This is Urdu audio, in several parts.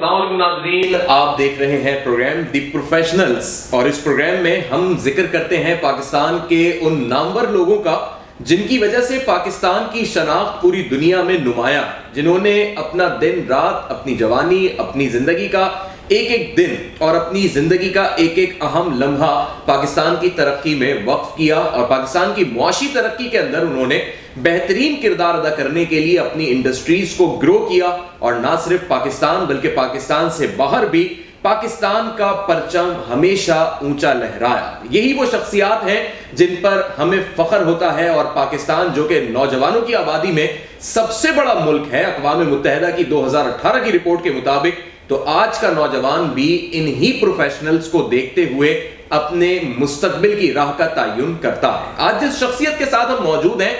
السلام علیکم ناظرین، آپ دیکھ رہے ہیں پروگرام دی پروفیشنلز، اور اس پروگرام میں ہم ذکر کرتے ہیں پاکستان کے ان نامور لوگوں کا جن کی وجہ سے پاکستان کی شناخت پوری دنیا میں نمایاں، جنہوں نے اپنا دن رات، اپنی جوانی، اپنی زندگی کا ایک ایک دن اور اپنی زندگی کا ایک ایک اہم لمحہ پاکستان کی ترقی میں وقف کیا، اور پاکستان کی معاشی ترقی کے اندر انہوں نے بہترین کردار ادا کرنے کے لیے اپنی انڈسٹریز کو گرو کیا، اور نہ صرف پاکستان بلکہ پاکستان سے باہر بھی پاکستان کا پرچم ہمیشہ اونچا لہرایا۔ یہی وہ شخصیات ہیں جن پر ہمیں فخر ہوتا ہے، اور پاکستان جو کہ نوجوانوں کی آبادی میں سب سے بڑا ملک ہے اقوام متحدہ کی 2018 کی رپورٹ کے مطابق، تو آج کا نوجوان بھی انہی پروفیشنلز کو دیکھتے ہوئے اپنے مستقبل کی راہ کا تعین کرتا ہے۔ آج جس شخصیت کے ساتھ ہم موجود ہیں،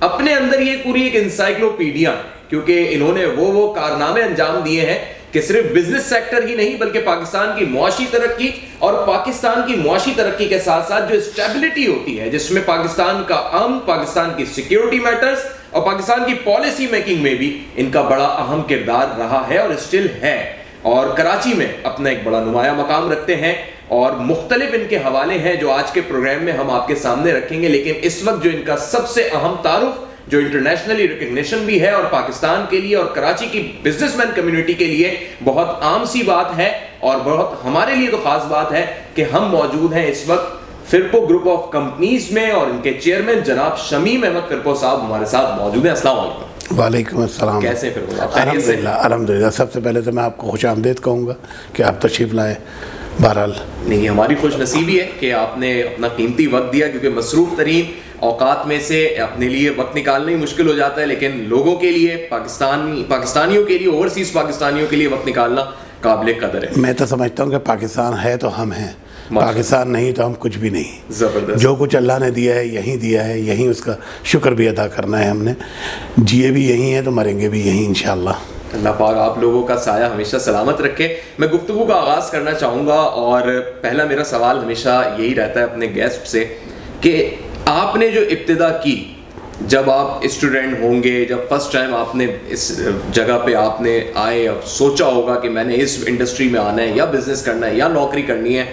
اپنے اندر یہ پوری ایک انسائکلوپیڈیا ہے، کیونکہ انہوں نے وہ کارنامے انجام دیے ہیں کہ صرف بزنس سیکٹر ہی نہیں بلکہ پاکستان کی معاشی ترقی، اور پاکستان کی معاشی ترقی کے ساتھ ساتھ جو اسٹیبلٹی ہوتی ہے جس میں پاکستان کا امن، پاکستان کی سیکیورٹی میٹرز اور پاکستان کی پالیسی میکنگ میں بھی ان کا بڑا اہم کردار رہا ہے اور اسٹل ہے، اور کراچی میں اپنا ایک بڑا نمایاں مقام رکھتے ہیں، اور مختلف ان کے حوالے ہیں جو آج کے پروگرام میں ہم آپ کے سامنے رکھیں گے۔ لیکن اس وقت جو ان کا سب سے اہم تعارف جو انٹرنیشنلی ریکگنیشن بھی ہے، اور پاکستان کے لیے اور کراچی کی بزنس مین کمیونٹی کے لیے بہت عام سی بات ہے، اور بہت ہمارے لیے تو خاص بات ہے کہ ہم موجود ہیں اس وقت فرپو گروپ آف کمپنیز میں، اور ان کے چیئرمین جناب شمیم احمد فرپو صاحب ہمارے ساتھ موجود ہیں۔ السلام علیکم۔ وعلیکم السلام۔ کیسے فرپو؟ الحمدللہ۔ سب سے پہلے تو میں آپ کو خوش آمدید کہوں گا کہ آپ تشریف لائے۔ بہرحال نہیں، ہماری خوش نصیبی ہے کہ آپ نے اپنا قیمتی وقت دیا، کیونکہ مصروف ترین اوقات میں سے اپنے لیے وقت نکالنا ہی مشکل ہو جاتا ہے، لیکن لوگوں کے لیے، پاکستانیوں کے لیے، اوورسیز پاکستانیوں کے لیے وقت نکالنا قابل قدر ہے۔ میں تو سمجھتا ہوں کہ پاکستان ہے تو ہم ہیں، پاکستان نہیں تو ہم کچھ بھی نہیں۔ زبردست۔ جو کچھ اللہ نے دیا ہے یہیں دیا ہے، یہیں اس کا شکر بھی ادا کرنا ہے ہم نے۔ جیے بھی یہیں ہیں تو مریں گے بھی یہیں انشاءاللہ۔ اللہ پاک آپ لوگوں کا سایہ ہمیشہ سلامت رکھے۔ میں گفتگو کا آغاز کرنا چاہوں گا، اور پہلا میرا سوال ہمیشہ یہی رہتا ہے اپنے گیسٹ سے کہ آپ نے جو ابتدا کی، جب آپ اسٹوڈنٹ ہوں گے، جب فرسٹ ٹائم آپ نے اس جگہ پہ آپ نے آئے، اب سوچا ہوگا کہ میں نے اس انڈسٹری میں آنا ہے یا بزنس کرنا ہے یا نوکری کرنی ہے،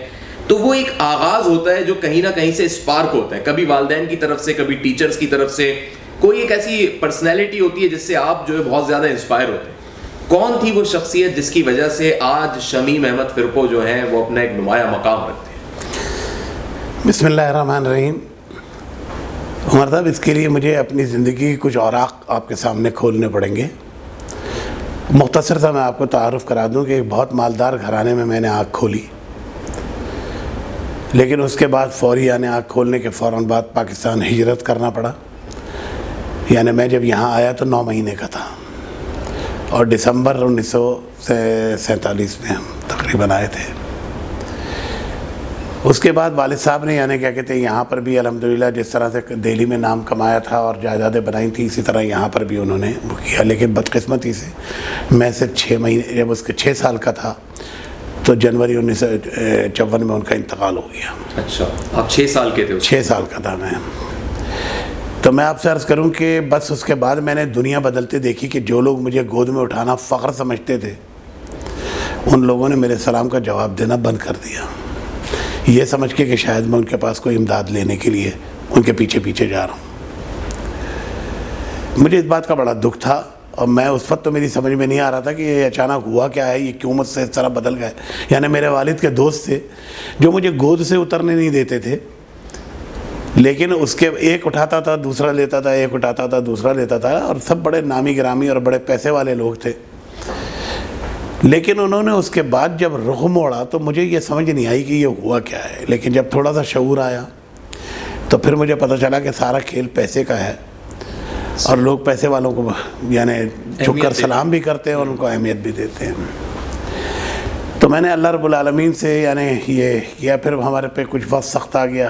تو وہ ایک آغاز ہوتا ہے جو کہیں نہ کہیں سے اسپارک ہوتا ہے، کبھی والدین کی طرف سے، کبھی ٹیچرز کی طرف سے، کوئی ایک ایسی پرسنالٹی ہوتی ہے جس سے آپ جو ہے بہت زیادہ انسپائر ہوتے ہیں۔ کون تھی وہ شخصیت جس کی وجہ سے آج شمیم احمد فرپو جو ہیں وہ اپنا ایک نمایاں مقام رکھتے ہیں؟ بسم اللہ الرحمن الرحیم۔ عمر صاحب، اس کے لیے مجھے اپنی زندگی کی کچھ اوراق آپ کے سامنے کھولنے پڑیں گے۔ مختصر سا میں آپ کو تعارف کرا دوں کہ ایک بہت مالدار گھرانے میں نے آنکھ کھولی، لیکن اس کے بعد فوری آنکھ کھولنے کے فوراً بعد پاکستان ہجرت کرنا پڑا۔ یعنی میں جب یہاں آیا تو 9 مہینے کا تھا، اور دسمبر 1947 میں ہم تقریباً آئے تھے۔ اس کے بعد والد صاحب نے کیا کہتے ہیں یہاں پر بھی الحمدللہ جس طرح سے دہلی میں نام کمایا تھا اور جائیدادیں بنائی تھیں، اسی طرح یہاں پر بھی انہوں نے وہ کیا، لیکن بدقسمتی سے میں صرف 6 مہینے، جب اس کے 6 سال کا تھا تو جنوری 1954 میں ان کا انتقال ہو گیا۔ اچھا، آپ 6 سال کے تھے؟ 6 سال کا تھا میں۔ تو میں آپ سے عرض کروں کہ بس اس کے بعد میں نے دنیا بدلتے دیکھی کہ جو لوگ مجھے گود میں اٹھانا فخر سمجھتے تھے، ان لوگوں نے میرے سلام کا جواب دینا بند کر دیا، یہ سمجھ کے کہ شاید میں ان کے پاس کوئی امداد لینے کے لیے ان کے پیچھے پیچھے جا رہا ہوں۔ مجھے اس بات کا بڑا دکھ تھا، اور میں اس وقت تو میری سمجھ میں نہیں آ رہا تھا کہ یہ اچانک ہوا کیا ہے، یہ کیوں مجھ سے اس طرح بدل گئے۔ یعنی میرے والد کے دوست تھے جو مجھے گود سے اترنے نہیں دیتے تھے، لیکن اس کے ایک اٹھاتا تھا دوسرا لیتا تھا، ایک اٹھاتا تھا دوسرا لیتا تھا، اور سب بڑے نامی گرامی اور بڑے پیسے والے لوگ تھے۔ لیکن انہوں نے اس کے بعد جب رخ موڑا تو مجھے یہ سمجھ نہیں آئی کہ یہ ہوا کیا ہے، لیکن جب تھوڑا سا شعور آیا تو پھر مجھے پتہ چلا کہ سارا کھیل پیسے کا ہے، اور لوگ پیسے والوں کو یعنی جھک کر سلام بھی کرتے ہیں اور ان کو اہمیت بھی دیتے ہیں۔ تو میں نے اللہ رب العالمین سے یہ کیا، پھر ہمارے پہ کچھ وقت سخت آ گیا۔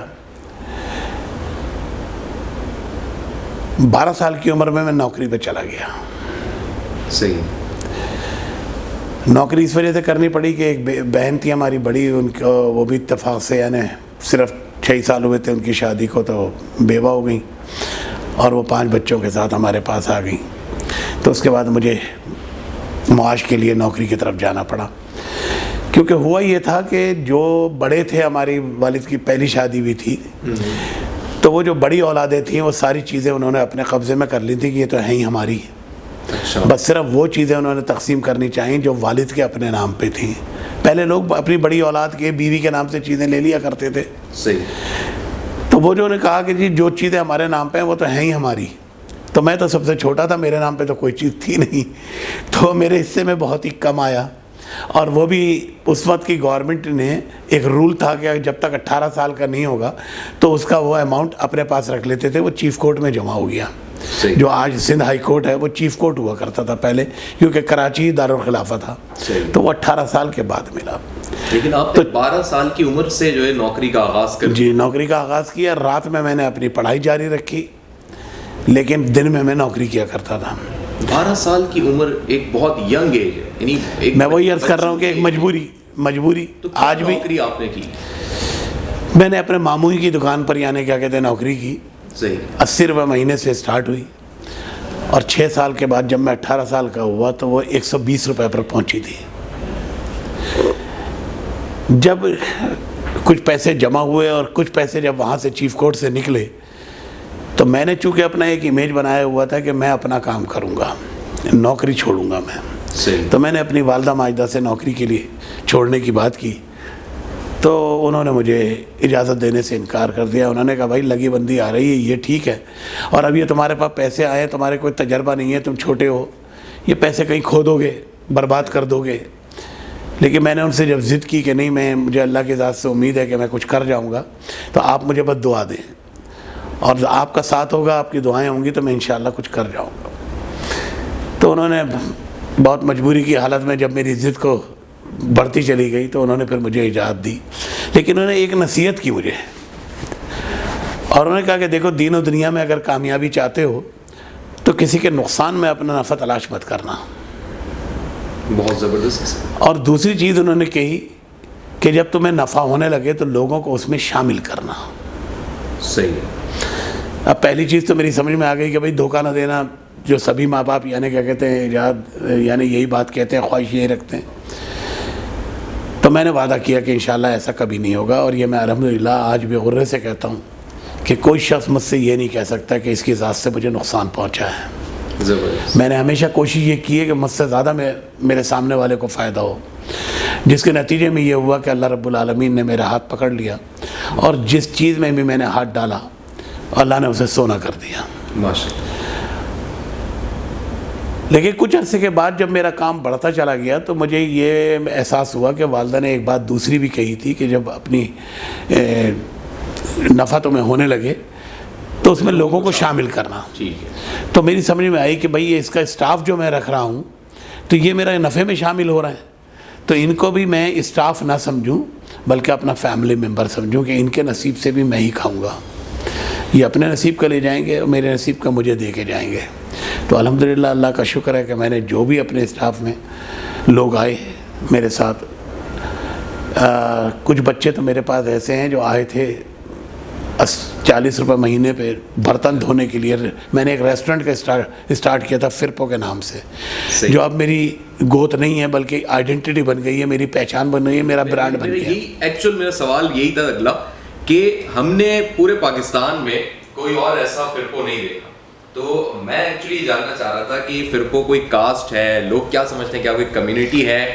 12 سال کی عمر میں نوکری پہ چلا گیا۔ صحیح۔ نوکری اس وجہ سے کرنی پڑی کہ ایک بہن تھی ہماری بڑی، ان کو وہ بھی اتفاق سے صرف 6 سال ہوئے تھے ان کی شادی کو، تو بیوہ ہو گئیں، اور وہ 5 بچوں کے ساتھ ہمارے پاس آ گئیں۔ تو اس کے بعد مجھے معاش کے لیے نوکری کی طرف جانا پڑا. کیونکہ ہوا یہ تھا کہ جو بڑے تھے، ہماری والد کی پہلی شادی بھی تھی، تو وہ جو بڑی اولادیں تھیں وہ ساری چیزیں انہوں نے اپنے قبضے میں کر لی تھی کہ یہ تو ہے ہی ہماری. بس صرف وہ چیزیں انہوں نے تقسیم کرنی چاہییں جو والد کے اپنے نام پہ تھیں. پہلے لوگ اپنی بڑی اولاد کے بیوی کے نام سے چیزیں لے لیا کرتے تھے. صحیح. تو وہ جو نے کہا کہ جی جو چیزیں ہمارے نام پہ ہیں وہ تو ہیں ہی ہماری. تو میں تو سب سے چھوٹا تھا، میرے نام پہ تو کوئی چیز تھی نہیں، تو میرے حصے میں بہت ہی کم آیا. اور وہ بھی اس وقت کی گورنمنٹ نے ایک رول تھا کہ جب تک 18 سال کا نہیں ہوگا تو اس کا وہ اماؤنٹ اپنے پاس رکھ لیتے تھے. وہ چیف کورٹ میں جمع ہو گیا. جو آج سندھ ہائی کورٹ ہے وہ چیف کورٹ ہوا کرتا تھا پہلے، کیونکہ کراچی دارالخلافہ تھا. تو وہ 18 سال کے بعد ملا. لیکن آپ 12 سال کی عمر سے جو ہے نوکری کا آغاز کر جی نوکری کا آغاز کیا. رات میں نے اپنی پڑھائی جاری رکھی، لیکن دن میں نوکری کیا کرتا تھا. 12 سال کی عمر ایک بہت ینگ ایج ہے. یعنی میں وہی عرض کر رہا ہوں کہ ایک مجبوری. تو آج بھی نوکری آپ نے کی؟ میں نے اپنے ماموں کی دکان پر یعنی کیا کہتے ہیں نوکری کی. صحیح. 80 روپے مہینے سے سٹارٹ ہوئی، اور 6 سال کے بعد جب میں 18 سال کا ہوا تو وہ 120 روپے پر پہنچی تھی. جب کچھ پیسے جمع ہوئے اور کچھ پیسے جب وہاں سے چیف کورٹ سے نکلے تو میں نے چونکہ اپنا ایک امیج بنایا ہوا تھا کہ میں اپنا کام کروں گا، نوکری چھوڑوں گا میں. تو میں نے اپنی والدہ ماجدہ سے نوکری کے لیے چھوڑنے کی بات کی، تو انہوں نے مجھے اجازت دینے سے انکار کر دیا. انہوں نے کہا بھائی لگی بندی آ رہی ہے، یہ ٹھیک ہے، اور اب یہ تمہارے پاس پیسے آئے، تمہارے کوئی تجربہ نہیں ہے، تم چھوٹے ہو، یہ پیسے کہیں کھو دو گے، برباد کر دو گے. لیکن میں نے ان سے جب ضد کی کہ نہیں، مجھے اللہ کی ذات سے امید ہے کہ میں کچھ کر جاؤں گا، تو آپ مجھے بس دعا دیں، اور آپ کا ساتھ ہوگا، آپ کی دعائیں ہوں گی تو میں انشاءاللہ کچھ کر جاؤں گا. تو انہوں نے بہت مجبوری کی حالت میں جب میری ضد کو بڑھتی چلی گئی تو انہوں نے پھر مجھے اجازت دی. لیکن انہوں نے ایک نصیحت کی مجھے، اور انہوں نے کہا کہ دیکھو دین و دنیا میں اگر کامیابی چاہتے ہو تو کسی کے نقصان میں اپنا نفع تلاش مت کرنا. بہت زبردست. اور دوسری چیز انہوں نے کہی کہ جب تمہیں نفع ہونے لگے تو لوگوں کو اس میں شامل کرنا. صحیح. اب پہلی چیز تو میری سمجھ میں آ گئی کہ بھائی دھوکہ نہ دینا، جو سبھی ماں باپ یعنی کیا کہتے ہیں یعنی یہی بات کہتے ہیں، خواہش یہی رکھتے ہیں. تو میں نے وعدہ کیا کہ انشاءاللہ ایسا کبھی نہیں ہوگا. اور یہ میں الحمدللہ آج بھی غرے سے کہتا ہوں کہ کوئی شخص مجھ سے یہ نہیں کہہ سکتا کہ اس کی ذات سے مجھے نقصان پہنچا ہے. میں نے ہمیشہ کوشش یہ کی ہے کہ مجھ سے زیادہ میرے سامنے والے کو فائدہ ہو، جس کے نتیجے میں یہ ہوا کہ اللہ رب العالمین نے میرا ہاتھ پکڑ لیا، اور جس چیز میں بھی میں نے ہاتھ ڈالا اللہ نے اسے سونا کر دیا. ماشاءاللہ. لیکن کچھ عرصے کے بعد جب میرا کام بڑھتا چلا گیا تو مجھے یہ احساس ہوا کہ والدہ نے ایک بات دوسری بھی کہی تھی کہ جب اپنی نفع تمہیں ہونے لگے تو اس میں لوگوں کو شامل کرنا. تو میری سمجھ میں آئی کہ بھئی یہ اس کا اسٹاف جو میں رکھ رہا ہوں تو یہ میرا نفع میں شامل ہو رہا ہے، تو ان کو بھی میں اسٹاف نہ سمجھوں بلکہ اپنا فیملی ممبر سمجھوں کہ ان کے نصیب سے بھی میں ہی کھاؤں گا. یہ اپنے نصیب کا لے جائیں گے اور میرے نصیب کا مجھے دے کے جائیں گے. تو الحمدللہ اللہ کا شکر ہے کہ میں نے جو بھی اپنے اسٹاف میں لوگ آئے میرے ساتھ، کچھ بچے تو میرے پاس ایسے ہیں جو آئے تھے 40 روپے مہینے پہ برتن دھونے کے لیے. میں نے ایک ریسٹورنٹ کا اسٹارٹ کیا تھا فرپو کے نام سے، جو اب میری گوت نہیں ہے بلکہ آئیڈینٹی بن گئی ہے، میری پہچان بن گئی ہے، میرا برانڈ بن گیا. ایکچوئل میرا سوال یہی تھا اگلا کہ ہم نے پورے پاکستان میں کوئی اور ایسا فرپو نہیں دیکھا، تو میں ایکچولی جاننا چاہ رہا تھا کہ فرپو کوئی کاسٹ ہے، لوگ کیا سمجھتے ہیں، کیا کوئی کمیونٹی ہے،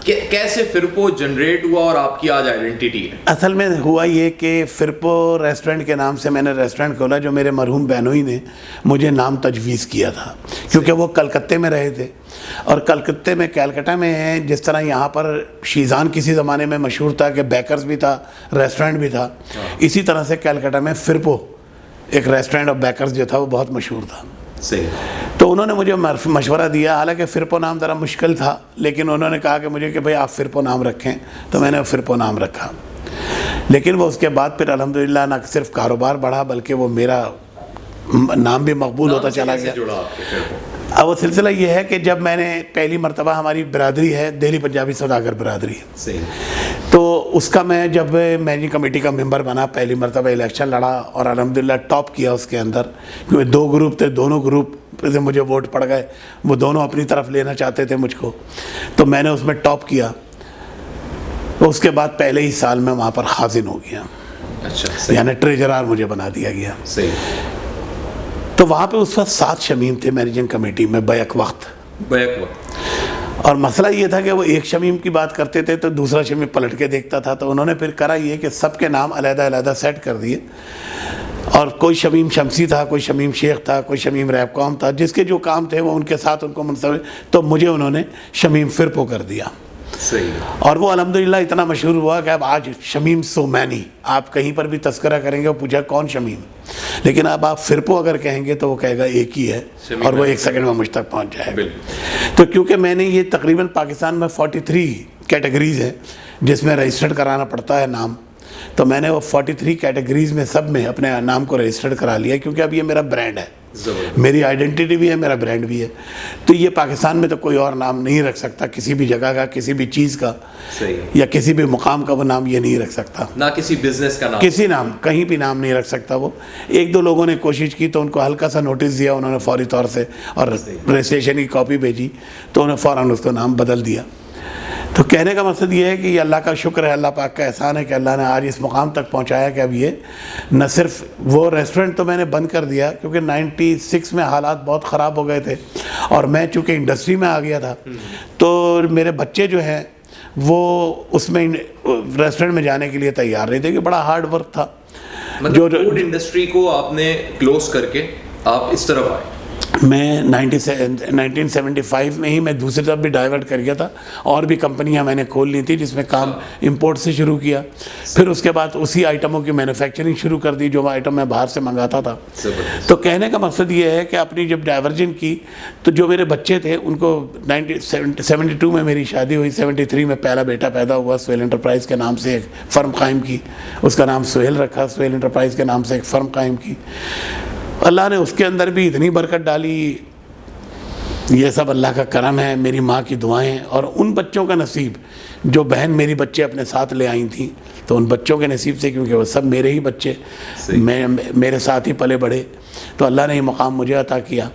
کیسے فرپو جنریٹ ہوا اور آپ کی آج آئیڈینٹی ہے؟ اصل میں ہوا یہ کہ فرپو ریسٹورنٹ کے نام سے میں نے ریسٹورنٹ کھولا، جو میرے مرحوم بہنوئی نے مجھے نام تجویز کیا تھا، کیونکہ وہ کلکتے میں رہے تھے. اور کلکتے میں کیلکٹا میں جس طرح یہاں پر شیزان کسی زمانے میں مشہور تھا کہ بیکرز بھی تھا، ریسٹورنٹ بھی تھا، اسی طرح سے کیلکٹا میں فرپو ایک ریسٹورنٹ اور بیکرز جو تھا وہ بہت مشہور تھا. صحیح. تو انہوں نے مجھے مشورہ دیا، حالانکہ فرپو نام ذرا مشکل تھا، لیکن انہوں نے کہا کہ مجھے کہ بھائی آپ فرپو نام رکھیں، تو میں نے فرپو نام رکھا. لیکن وہ اس کے بعد پھر الحمدللہ نہ صرف کاروبار بڑھا بلکہ وہ میرا نام بھی مقبول ہوتا چلا گیا. جڑا آپ کے پھر اب وہ سلسلہ یہ ہے کہ جب میں نے پہلی مرتبہ، ہماری برادری ہے دہلی پنجابی سوداگر برادری، صحیح، تو اس کا میں جب مینیجنگ کمیٹی کا ممبر بنا، پہلی مرتبہ الیکشن لڑا اور الحمدللہ ٹاپ کیا اس کے اندر، کیونکہ 2 گروپ تھے، دونوں گروپ سے مجھے ووٹ پڑ گئے، وہ دونوں اپنی طرف لینا چاہتے تھے مجھ کو، تو میں نے اس میں ٹاپ کیا. اس کے بعد پہلے ہی سال میں وہاں پر خازن ہو گیا. اچھا، یعنی ٹریجرار مجھے بنا دیا گیا. صحیح. تو وہاں پہ اس وقت 7 شمیم تھے مینیجنگ کمیٹی میں بیک وقت. اور مسئلہ یہ تھا کہ وہ ایک شمیم کی بات کرتے تھے تو دوسرا شمیم پلٹ کے دیکھتا تھا، تو انہوں نے پھر کرا یہ کہ سب کے نام علیحدہ علیحدہ سیٹ کر دیے، اور کوئی شمیم شمسی تھا، کوئی شمیم شیخ تھا، کوئی شمیم ریب قوم تھا، جس کے جو کام تھے وہ ان کے ساتھ ان کو منصب، تو مجھے انہوں نے شمیم فرپو کر دیا. صحیح. اور وہ الحمدللہ اتنا مشہور ہوا کہ اب آج شمیم سو مینی، آپ کہیں پر بھی تذکرہ کریں گے وہ پوچھا کون شمیم، لیکن اب آپ فرپو اگر کہیں گے تو وہ کہے گا ایک ہی ہے، اور وہ 1 سیکنڈ میں مجھ تک پہنچ جائے گا. تو کیونکہ میں نے یہ تقریباً پاکستان میں 43 کیٹیگریز ہیں جس میں رجسٹرڈ کرانا پڑتا ہے نام، تو میں نے وہ 43 کیٹیگریز میں سب میں اپنے نام کو رجسٹرڈ کرا لیا، کیونکہ اب یہ میرا برانڈ ہے، میری آئیڈینٹی بھی ہے، میرا برانڈ بھی ہے. تو یہ پاکستان میں تو کوئی اور نام نہیں رکھ سکتا، کسی بھی جگہ کا، کسی بھی چیز کا، یا کسی بھی مقام کا وہ نام یہ نہیں رکھ سکتا، نہ کسی بزنس کا نام، کسی نام کہیں بھی نام نہیں رکھ سکتا. وہ 1-2 لوگوں نے کوشش کی تو ان کو ہلکا سا نوٹس دیا انہوں نے فوری طور سے، اور رجسٹریشن کی کاپی بھیجی تو انہوں نے فوراً اس کو نام بدل دیا. تو کہنے کا مقصد یہ ہے کہ یہ اللہ کا شکر ہے، اللہ پاک کا احسان ہے کہ اللہ نے آج اس مقام تک پہنچایا کہ اب یہ نہ صرف وہ ریسٹورنٹ تو میں نے بند کر دیا کیونکہ 96 میں حالات بہت خراب ہو گئے تھے، اور میں چونکہ انڈسٹری میں آ گیا تھا تو میرے بچے جو ہیں وہ اس میں ریسٹورنٹ میں جانے کے لیے تیار نہیں تھے، کہ بڑا ہارڈ ورک تھا. جو فوڈ انڈسٹری کو آپ نے کلوز کر کے آپ اس طرف آئے. میں 1975 میں ہی میں دوسری طرف بھی ڈائیورٹ کر گیا تھا، اور بھی کمپنیاں میں نے کھول لی تھی جس میں کام امپورٹ سے شروع کیا، پھر اس کے بعد اسی آئٹموں کی مینوفیکچرنگ شروع کر دی جو آئٹم میں باہر سے منگاتا تھا. تو کہنے کا مقصد یہ ہے کہ اپنی جب ڈائیورجن کی تو جو میرے بچے تھے ان کو 72 میں میری شادی ہوئی، 73 میں پہلا بیٹا پیدا ہوا، سہیل انٹرپرائز کے نام سے ایک فرم قائم کی، اس کا نام سہیل رکھا، سہیل انٹرپرائز کے نام سے ایک فرم قائم کی. اللہ نے اس کے اندر بھی اتنی برکت ڈالی، یہ سب اللہ کا کرم ہے، میری ماں کی دعائیں، اور ان بچوں کا نصیب جو بہن میری بچے اپنے ساتھ لے آئی تھیں، تو ان بچوں کے نصیب سے، کیونکہ وہ سب میرے ہی بچے میرے ساتھ ہی پلے بڑھے، تو اللہ نے یہ مقام مجھے عطا کیا.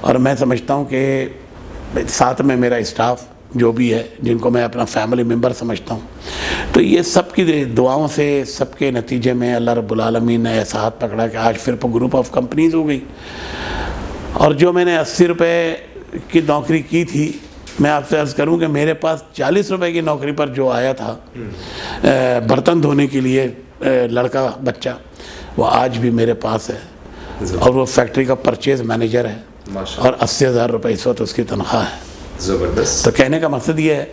اور میں سمجھتا ہوں کہ ساتھ میں میرا اسٹاف جو بھی ہے جن کو میں اپنا فیملی ممبر سمجھتا ہوں، تو یہ سب کی دعاؤں سے، سب کے نتیجے میں اللہ رب العالمین نے ایسا ہاتھ پکڑا کہ آج پھر گروپ آف کمپنیز ہو گئی. اور جو میں نے 80 روپے کی نوکری کی تھی، میں آپ سے عرض کروں کہ میرے پاس 40 روپے کی نوکری پر جو آیا تھا برتن دھونے کے لیے لڑکا بچہ، وہ آج بھی میرے پاس ہے، اور وہ فیکٹری کا پرچیز مینیجر ہے، اور 80,000 روپے اس وقت اس کی تنخواہ ہے. زبردست. تو کہنے کا مقصد یہ ہے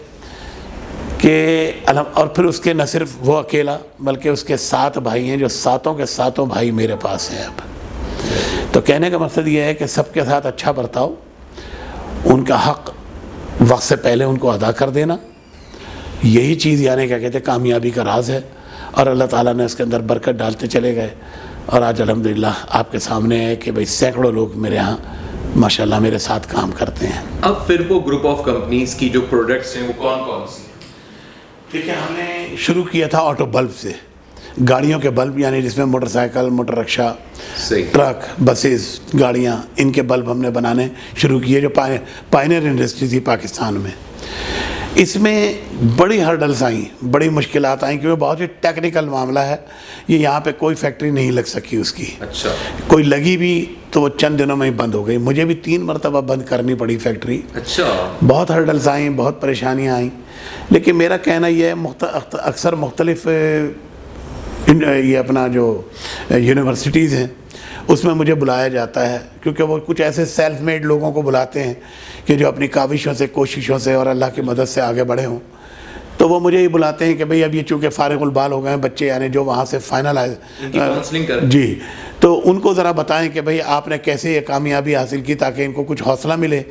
کہ اور پھر اس کے نہ صرف وہ اکیلا بلکہ اس کے 7 بھائی ہیں، جو 7 کے 7 بھائی میرے پاس ہیں اب. تو کہنے کا مقصد یہ ہے کہ سب کے ساتھ اچھا برتاؤ، ان کا حق وقت سے پہلے ان کو ادا کر دینا، یہی چیز یعنی کیا کہتے ہیں کامیابی کا راز ہے. اور اللہ تعالیٰ نے اس کے اندر برکت ڈالتے چلے گئے، اور آج الحمدللہ آپ کے سامنے ہے کہ بھئی سینکڑوں لوگ میرے ہاں ماشاءاللہ میرے ساتھ کام کرتے ہیں. اب پھر وہ گروپ آف کمپنیز کی جو پروڈکٹس ہیں وہ کون کون سی ہیں؟ دیکھیں، ہم نے شروع کیا تھا آٹو بلب سے، گاڑیوں کے بلب، یعنی جس میں موٹر سائیکل، موٹر رکشا، ٹرک، بسیز، گاڑیاں، ان کے بلب ہم نے بنانے شروع کیے، جو پائنیئر انڈسٹری تھی پاکستان میں. اس میں بڑی ہرڈلز آئیں، بڑی مشکلات آئیں، کیونکہ بہت ہی ٹیکنیکل معاملہ ہے. یہ یہاں پہ کوئی فیکٹری نہیں لگ سکی اس کی. اچھا. کوئی لگی بھی تو وہ چند دنوں میں ہی بند ہو گئی. مجھے بھی 3 مرتبہ بند کرنی پڑی فیکٹری. اچھا. بہت ہرڈلز آئیں، بہت پریشانیاں آئیں. لیکن میرا کہنا یہ ہے اکثر مختلف یہ اپنا جو یونیورسٹیز ہیں اس میں مجھے بلایا جاتا ہے، کیونکہ وہ کچھ ایسے سیلف میڈ لوگوں کو بلاتے ہیں کہ جو اپنی کاوشوں سے، کوششوں سے اور اللہ کی مدد سے آگے بڑھے ہوں. تو وہ مجھے ہی بلاتے ہیں کہ بھئی اب یہ چونکہ فارغ البال ہو گئے ہیں بچے، یعنی جو وہاں سے فائنلائز، جی، تو ان کو ذرا بتائیں کہ بھئی آپ نے کیسے یہ کامیابی حاصل کی تاکہ ان کو کچھ حوصلہ ملے.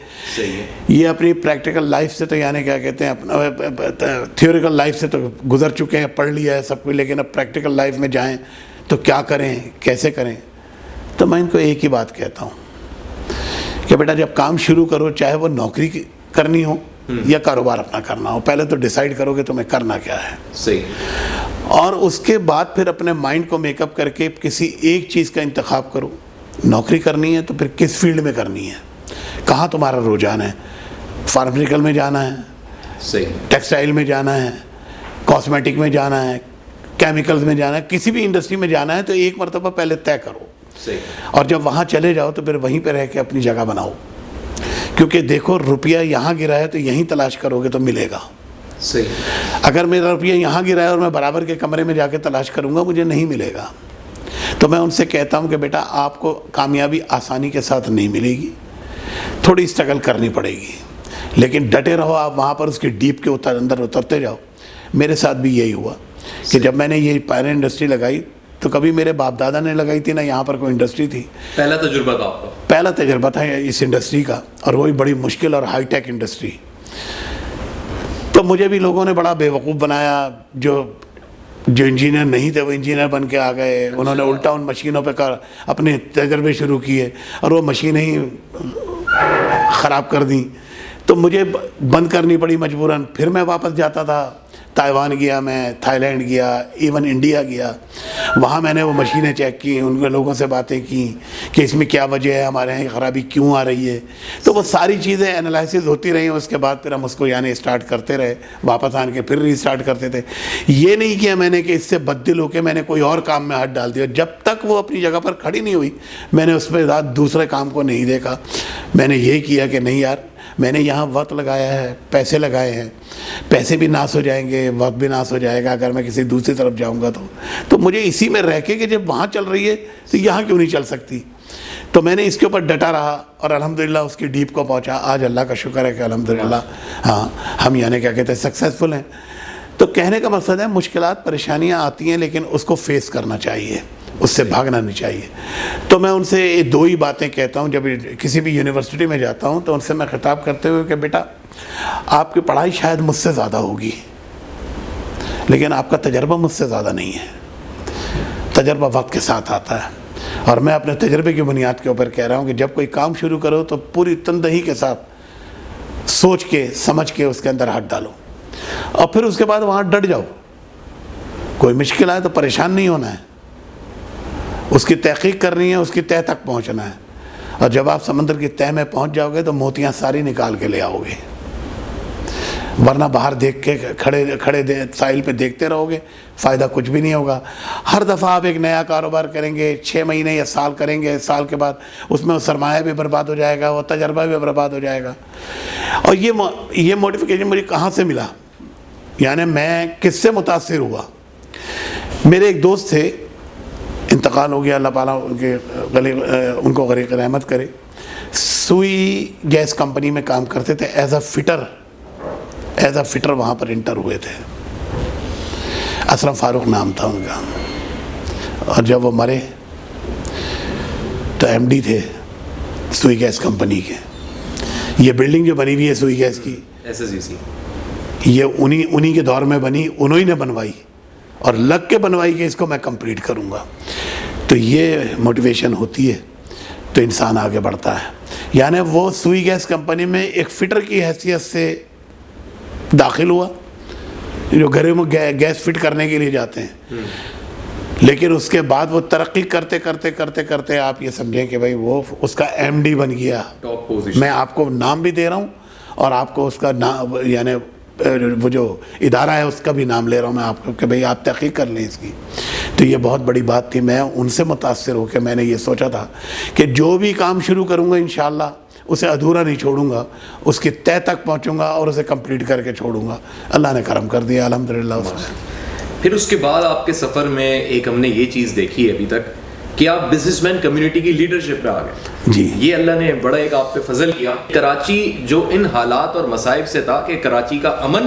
یہ اپنی پریکٹیکل لائف سے تو یعنی کیا کہتے ہیں اپنا تھیوریکل لائف سے تو گزر چکے ہیں، پڑھ لیا ہے سب کچھ، لیکن اب پریکٹیکل لائف میں جائیں تو کیا کریں، کیسے کریں. تو میں ان کو ایک ہی بات کہتا ہوں کہ بیٹا جب کام شروع کرو, چاہے وہ نوکری کرنی ہو یا کاروبار اپنا کرنا ہو, پہلے تو ڈیسائیڈ کرو کہ تمہیں کرنا کیا ہے. صحیح. اور اس کے بعد پھر اپنے مائنڈ کو میک اپ کر کے کسی ایک چیز کا انتخاب کرو. نوکری کرنی ہے تو پھر کس فیلڈ میں کرنی ہے, کہاں تمہارا رجحان ہے, فارمیسیوٹیکل میں جانا ہے, صحیح, ٹیکسٹائل میں جانا ہے, کاسمیٹک میں جانا ہے, کیمیکلز میں جانا ہے, کسی بھی انڈسٹری میں جانا ہے, تو ایک مرتبہ پہلے طے کرو. صحیح. اور جب وہاں چلے جاؤ تو پھر وہیں پہ رہ کے اپنی جگہ بناؤ, کیونکہ دیکھو روپیہ یہاں گرا ہے تو یہیں تلاش کرو گے تو ملے گا. صحیح. اگر میرا روپیہ یہاں گرا ہے اور میں برابر کے کمرے میں جا کے تلاش کروں گا, مجھے نہیں ملے گا. تو میں ان سے کہتا ہوں کہ بیٹا آپ کو کامیابی آسانی کے ساتھ نہیں ملے گی, تھوڑی اسٹرگل کرنی پڑے گی, لیکن ڈٹے رہو آپ وہاں پر, اس کے ڈیپ کے اندر اترتے جاؤ. میرے ساتھ بھی یہی ہوا کہ جب میں نے یہ پائرن انڈسٹری لگائی تو کبھی میرے باپ دادا نے لگائی تھی, نہ یہاں پر کوئی انڈسٹری تھی. پہلا تجربہ تھا آپ کا؟ پہلا تجربہ تھا اس انڈسٹری کا, اور وہی بڑی مشکل اور ہائی ٹیک انڈسٹری. تو مجھے بھی لوگوں نے بڑا بیوقوف بنایا, جو انجینئر نہیں تھے وہ انجینئر بن کے آ گئے. انہوں نے الٹا ان مشینوں پہ اپنے تجربے شروع کیے اور وہ مشینیں ہی خراب کر دیں. تو مجھے بند کرنی پڑی مجبوراً. پھر میں واپس جاتا تھا, تائیوان گیا, میں تھائی لینڈ گیا, ایون انڈیا گیا. وہاں میں نے وہ مشینیں چیک کی, ان کے لوگوں سے باتیں کی کہ اس میں کیا وجہ ہے, ہمارے یہاں خرابی کیوں آ رہی ہے. تو وہ ساری چیزیں انالائسز ہوتی رہیں. اس کے بعد پھر ہم اس کو اسٹارٹ کرتے رہے, واپس آن کے پھر ری اسٹارٹ کرتے تھے. یہ نہیں کیا میں نے کہ اس سے بددل ہو کے میں نے کوئی اور کام میں ہاتھ ڈال دیا. جب تک وہ اپنی جگہ پر کھڑی نہیں ہوئی میں نے اس پہ دوسرے کام کو نہیں دیکھا. میں نے یہ کیا کہ نہیں یار, میں نے یہاں وقت لگایا ہے, پیسے لگائے ہیں, پیسے بھی ناس ہو جائیں گے, وقت بھی ناس ہو جائے گا اگر میں کسی دوسری طرف جاؤں گا. تو مجھے اسی میں رہ کے کہ جب وہاں چل رہی ہے تو یہاں کیوں نہیں چل سکتی. تو میں نے اس کے اوپر ڈٹا رہا اور الحمدللہ اس کی ڈیپ کو پہنچا. آج اللہ کا شکر ہے کہ الحمدللہ ہاں ہم یعنی کیا کہتے ہیں سکسیزفل ہیں. تو کہنے کا مقصد ہے مشکلات پریشانیاں آتی ہیں لیکن اس کو فیس کرنا چاہیے, اس سے بھاگنا نہیں چاہیے. تو میں ان سے دو ہی باتیں کہتا ہوں جب کسی بھی یونیورسٹی میں جاتا ہوں, تو ان سے میں خطاب کرتے ہوئے کہ بیٹا آپ کی پڑھائی شاید مجھ سے زیادہ ہوگی لیکن آپ کا تجربہ مجھ سے زیادہ نہیں ہے. تجربہ وقت کے ساتھ آتا ہے, اور میں اپنے تجربے کی بنیاد کے اوپر کہہ رہا ہوں کہ جب کوئی کام شروع کرو تو پوری تندہی کے ساتھ سوچ کے سمجھ کے اس کے اندر ہاتھ ڈالو, اور پھر اس کے بعد وہاں ڈٹ جاؤ. کوئی مشکل آئے تو پریشان نہیں ہونا ہے, اس کی تحقیق کرنی ہے, اس کی تہ تک پہنچنا ہے. اور جب آپ سمندر کی تہ میں پہنچ جاؤ گے تو موتیاں ساری نکال کے لے آؤ گے, ورنہ باہر دیکھ کے کھڑے ساحل پہ دیکھتے رہو گے, فائدہ کچھ بھی نہیں ہوگا. ہر دفعہ آپ ایک نیا کاروبار کریں گے, 6 مہینے یا سال کریں گے, سال کے بعد اس میں وہ سرمایہ بھی برباد ہو جائے گا, وہ تجربہ بھی برباد ہو جائے گا. اور یہ موٹیفیکیشن مجھے کہاں سے ملا, یعنی میں کس سے متاثر ہوا. میرے ایک دوست تھے, انتقال ہو گیا, اللہ تعالیٰ ان کو غریق رحمت کرے. سوئی گیس کمپنی میں کام کرتے تھے, ایز اے فٹر وہاں پر انٹر ہوئے تھے. اسلم فاروق نام تھا ان کا. اور جب وہ مرے تو ایم ڈی تھے سوئی گیس کمپنی کے. یہ بلڈنگ جو بنی ہوئی ہے سوئی گیس کی, یہ انہی کے دور میں بنی, انہوں نے بنوائی اور لگ کے بنوائی کہ اس کو میں کمپلیٹ کروں گا. تو یہ موٹیویشن ہوتی ہے تو انسان آگے بڑھتا ہے. یعنی وہ سوئی گیس کمپنی میں ایک فٹر کی حیثیت سے داخل ہوا, جو گھروں میں گیس فٹ کرنے کے لیے جاتے ہیں, لیکن اس کے بعد وہ ترقی کرتے کرتے کرتے کرتے آپ یہ سمجھیں کہ بھائی وہ اس کا ایم ڈی بن گیا. میں آپ کو نام بھی دے رہا ہوں اور آپ کو اس کا نام, یعنی وہ جو ادارہ ہے اس کا بھی نام لے رہا ہوں میں آپ کو کہ بھئی آپ تحقیق کر لیں اس کی. تو یہ بہت بڑی بات تھی. میں ان سے متاثر ہو کے میں نے یہ سوچا تھا کہ جو بھی کام شروع کروں گا انشاءاللہ اسے ادھورا نہیں چھوڑوں گا, اس کی تہ تک پہنچوں گا اور اسے کمپلیٹ کر کے چھوڑوں گا. اللہ نے کرم کر دیا الحمدللہ. پھر اس کے بعد آپ کے سفر میں ایک ہم نے یہ چیز دیکھی ہے ابھی تک کہ آپ بزنس مین کمیونٹی کی لیڈرشپ پہ آ گئے. جی, یہ اللہ نے بڑا ایک آپ پہ فضل کیا. کراچی جو ان حالات اور مصائب سے تھا کہ کراچی کا امن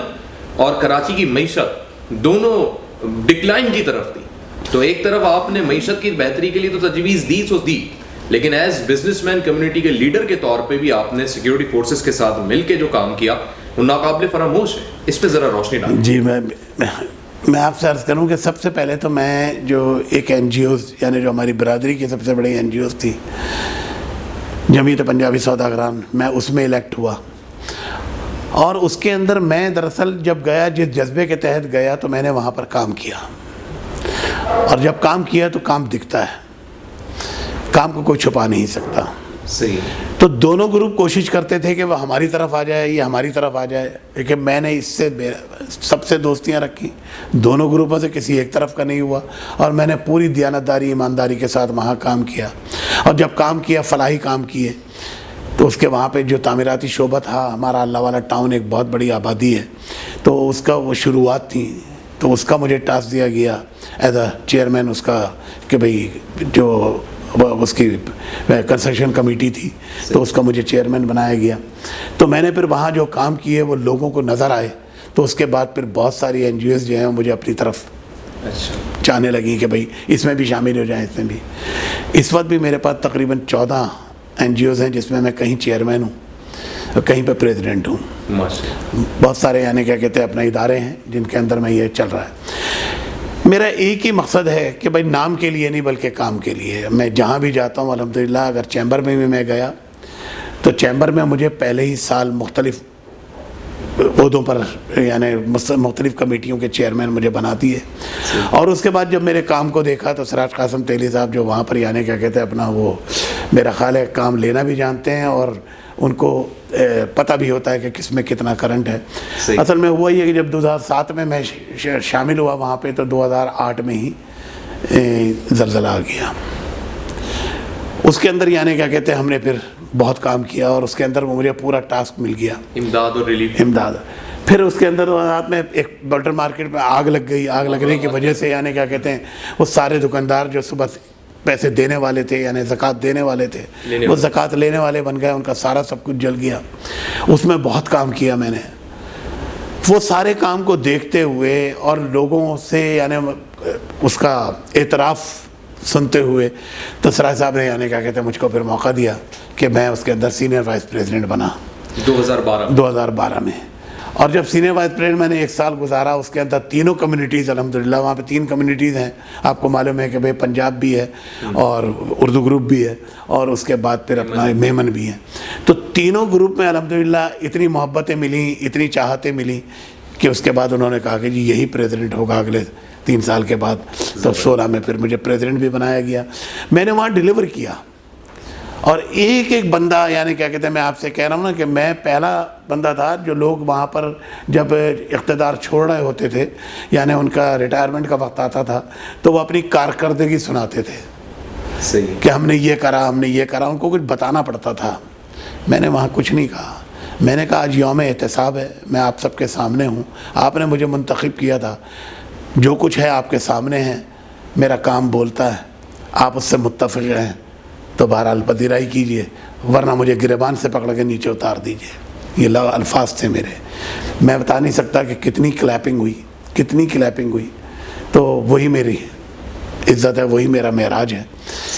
اور کراچی کی معیشت دونوں ڈکلائن کی طرف تھی, تو ایک طرف آپ نے معیشت کی بہتری کے لیے تو تجویز دی, لیکن ایز بزنس مین کمیونٹی کے لیڈر کے طور پہ بھی آپ نے سیکیورٹی فورسز کے ساتھ مل کے جو کام کیا وہ ناقابل فراموش ہے. اس پہ ذرا روشنی ڈالیں. جی, میں آپ سے عرض کروں کہ سب سے پہلے تو میں جو ایک این جی اوز یعنی جو ہماری برادری کی سب سے بڑی این جی اوز تھی جمعیت پنجابی سوداگران، میں اس میں الیکٹ ہوا، اور اس کے اندر میں دراصل جب گیا جس جذبے کے تحت گیا تو میں نے وہاں پر کام کیا، اور جب کام کیا تو کام دکھتا ہے، کام کو کوئی چھپا نہیں سکتا۔ صحیح۔ تو دونوں گروپ کوشش کرتے تھے کہ وہ ہماری طرف آ جائے یا ہماری طرف آ جائے، لیکن میں نے اس سے سب سے دوستیاں رکھی، دونوں گروپوں سے کسی ایک طرف کا نہیں ہوا، اور میں نے پوری دیانتداری ایمانداری کے ساتھ وہاں کام کیا، اور جب کام کیا فلاحی کام کیے تو اس کے وہاں پہ جو تعمیراتی شعبہ تھا ہمارا اللہ والا ٹاؤن ایک بہت بڑی آبادی ہے، تو اس کا وہ شروعات تھی، تو اس کا مجھے ٹاسک دیا گیا ایز اے چیئرمین اس کا کہ بھئی جو اس کی کنسٹرکشن کمیٹی تھی تو اس کا مجھے چیئرمین بنایا گیا۔ تو میں نے پھر وہاں جو کام کیے وہ لوگوں کو نظر آئے، تو اس کے بعد پھر بہت ساری این جی اوز جو ہیں مجھے اپنی طرف چاہنے لگیں کہ بھئی اس میں بھی شامل ہو جائیں، اس میں بھی۔ اس وقت بھی میرے پاس تقریباً 14 این جی اوز ہیں جس میں کہیں چیئرمین ہوں اور کہیں پہ پریزیڈنٹ ہوں، بہت سارے یعنی کیا کہتے ہیں اپنے ادارے ہیں جن کے اندر میں یہ چل رہا ہے۔ میرا ایک ہی مقصد ہے کہ بھائی نام کے لیے نہیں بلکہ کام کے لیے، میں جہاں بھی جاتا ہوں الحمدللہ، اگر چیمبر میں بھی میں گیا تو چیمبر میں مجھے پہلے ہی سال مختلف عہدوں پر یعنی مختلف کمیٹیوں کے چیئرمین مجھے بناتی ہے، اور اس کے بعد جب میرے کام کو دیکھا تو سراج قاسم تیلی صاحب جو وہاں پر یعنی کیا کہتے ہیں اپنا وہ میرا خیال ہے کام لینا بھی جانتے ہیں، اور ان کو پتہ بھی ہوتا ہے کہ کس میں کتنا کرنٹ ہے۔ اصل میں ہوا یہ ہے کہ جب 2007 میں شامل ہوا وہاں پہ تو 2008 میں ہی زلزلہ آ گیا، اس کے اندر یعنی کیا کہتے ہیں ہم نے پھر بہت کام کیا، اور اس کے اندر مجھے پورا ٹاسک مل گیا امداد اور ریلیف۔ امداد۔ پھر اس کے اندر رات میں ایک بٹر مارکیٹ میں آگ لگ گئی، آگ لگنے کی وجہ سے یعنی کیا کہتے ہیں وہ سارے دکاندار جو صبح پیسے دینے والے تھے یعنی زکوٰۃ دینے والے تھے وہ زکوٰۃ لینے والے بن گئے، ان کا سارا سب کچھ جل گیا۔ اس میں بہت کام کیا میں نے، وہ سارے کام کو دیکھتے ہوئے اور لوگوں سے یعنی اس کا اعتراف سنتے ہوئے تو سراج صاحب نے یعنی کیا کہتے ہیں مجھ کو پھر موقع دیا کہ میں اس کے اندر سینئر وائس پریزیڈنٹ بنا 2012 میں۔ اور جب سینئر وائس پریزیڈنٹ میں نے 1 سال گزارا، اس کے اندر تینوں کمیونٹیز الحمدللہ، وہاں پہ 3 کمیونٹیز ہیں، آپ کو معلوم ہے کہ بھئی پنجاب بھی ہے اور اردو گروپ بھی ہے اور اس کے بعد پھر اپنا میمن بھی ہے، تو تینوں گروپ میں الحمدللہ اتنی محبتیں ملیں، اتنی چاہتیں ملیں کہ اس کے بعد انہوں نے کہا کہ جی یہی پریزیڈنٹ ہوگا اگلے 3 سال کے بعد۔ تو 16 میں پھر مجھے پریزیڈنٹ بھی بنایا گیا، میں نے وہاں ڈیلیور کیا، اور ایک ایک بندہ یعنی کیا کہتے ہیں میں آپ سے کہہ رہا ہوں نا کہ میں پہلا بندہ تھا جو لوگ وہاں پر جب اقتدار چھوڑ رہے ہوتے تھے یعنی ان کا ریٹائرمنٹ کا وقت آتا تھا تو وہ اپنی کارکردگی سناتے تھے کہ ہم نے یہ کرا، ہم نے یہ کرا، ان کو کچھ بتانا پڑتا تھا۔ میں نے وہاں کچھ نہیں کہا، میں نے کہا آج یوم احتساب ہے، میں آپ سب کے سامنے ہوں، آپ نے مجھے منتخب کیا تھا، جو کچھ ہے آپ کے سامنے ہے، میرا کام بولتا ہے، آپ اس سے متفق ہیں تو بہرحال پذیرائی کیجئے، ورنہ مجھے گریبان سے پکڑ کے نیچے اتار دیجئے۔ یہ الفاظ تھے میرے، میں بتا نہیں سکتا کہ کتنی کلیپنگ ہوئی، تو وہی میری عزت ہے، وہی میرا معراج ہے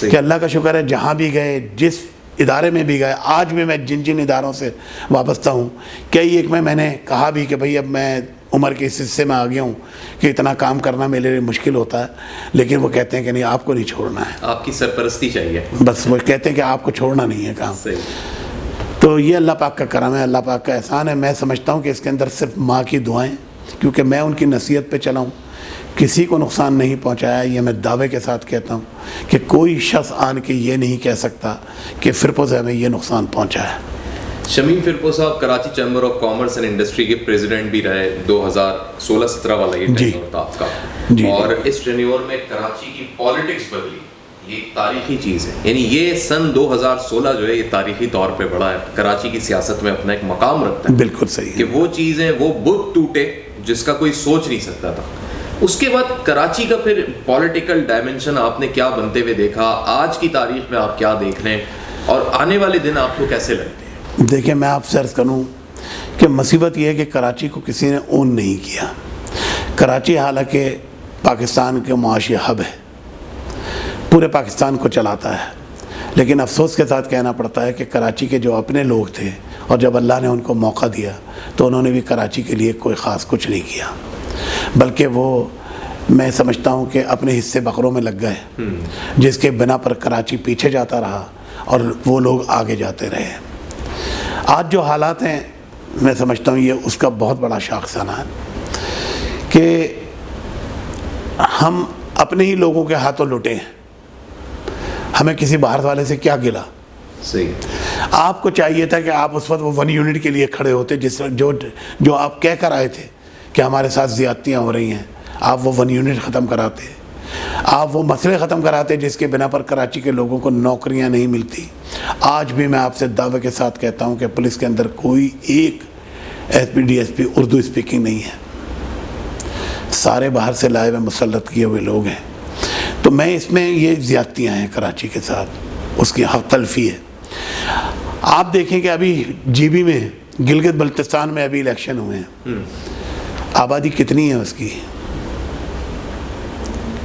کہ اللہ کا شکر ہے جہاں بھی گئے، جس ادارے میں بھی گئے، آج بھی میں جن اداروں سے وابستہ ہوں، کئی ایک میں نے کہا بھی کہ بھئی اب میں عمر کے اس حصے میں آ گیا ہوں کہ اتنا کام کرنا میرے لیے مشکل ہوتا ہے، لیکن وہ کہتے ہیں کہ نہیں آپ کو نہیں چھوڑنا ہے، آپ کی سرپرستی چاہیے، بس وہ کہتے ہیں کہ آپ کو چھوڑنا نہیں ہے کام۔ تو یہ اللہ پاک کا کرم ہے، اللہ پاک کا احسان ہے۔ میں سمجھتا ہوں کہ اس کے اندر صرف ماں کی دعائیں، کیونکہ میں ان کی نصیحت پہ چلا ہوں، کسی کو نقصان نہیں پہنچایا، یہ میں دعوے کے ساتھ کہتا ہوں کہ کوئی شخص آن کے یہ نہیں کہہ سکتا کہ فرپو سے ہمیں یہ نقصان پہنچا ہے۔ شمیم فرپو صاحب Karachi chamber of commerce and industry کے پریزیڈنٹ بھی رہے، 2016-17 والا یہ ٹینیور تھا آپ کا، اور اس ٹینیور میں کراچی کی پالیٹکس بدلی، یہ ایک تاریخی چیز ہے، یعنی یہ سن 2016 جو ہے یہ تاریخی طور پہ بڑا ہے، کراچی کی سیاست میں اپنا ایک مقام رکھتا ہے۔ بالکل صحیح کہ وہ چیزیں، وہ بت ٹوٹے جس کا کوئی سوچ نہیں سکتا تھا۔ اس کے بعد کراچی کا پھر پولیٹیکل ڈائمنشن آپ نے کیا بنتے ہوئے دیکھا، آج کی تاریخ میں آپ کیا دیکھ رہے ہیں، اور آنے والے دن آپ کو کیسے لگتے ہیں؟ دیکھیں میں آپ سے عرض کروں کہ مصیبت یہ ہے کہ کراچی کو کسی نے اون نہیں کیا۔ کراچی حالانکہ پاکستان کے معاشی ہب ہے، پورے پاکستان کو چلاتا ہے، لیکن افسوس کے ساتھ کہنا پڑتا ہے کہ کراچی کے جو اپنے لوگ تھے اور جب اللہ نے ان کو موقع دیا تو انہوں نے بھی کراچی کے لیے کوئی خاص کچھ نہیں کیا۔ بلکہ وہ میں سمجھتا ہوں کہ اپنے حصے بکروں میں لگ گئے، جس کے بنا پر کراچی پیچھے جاتا رہا اور وہ لوگ آگے جاتے رہے۔ آج جو حالات ہیں میں سمجھتا ہوں یہ اس کا بہت بڑا شاخسانہ ہے کہ ہم اپنے ہی لوگوں کے ہاتھوں لٹے ہیں، ہمیں کسی باہر والے سے کیا گلا۔ صحیح، آپ کو چاہیے تھا کہ آپ اس وقت وہ 1 یونٹ کے لیے کھڑے ہوتے، جو آپ کہہ کر آئے تھے کہ ہمارے ساتھ زیادتیاں ہو رہی ہیں، آپ وہ 1 یونٹ ختم کراتے، آپ وہ مسئلے ختم کراتے جس کے بنا پر کراچی کے لوگوں کو نوکریاں نہیں ملتی۔ آج بھی میں آپ سے دعوے کے ساتھ کہتا ہوں کہ پولیس کے اندر کوئی ایک S P D S P Urdu speaking نہیں ہے، سارے باہر سے لائے ہوئے مسلط کیے ہوئے لوگ ہیں۔ تو میں اس میں یہ زیادتیاں ہیں کراچی کے ساتھ، اس کی حق تلفی ہے۔ آپ دیکھیں کہ ابھی جی بی میں گلگت بلتستان میں ابھی الیکشن ہوئے ہیں، آبادی کتنی ہے اس کی؟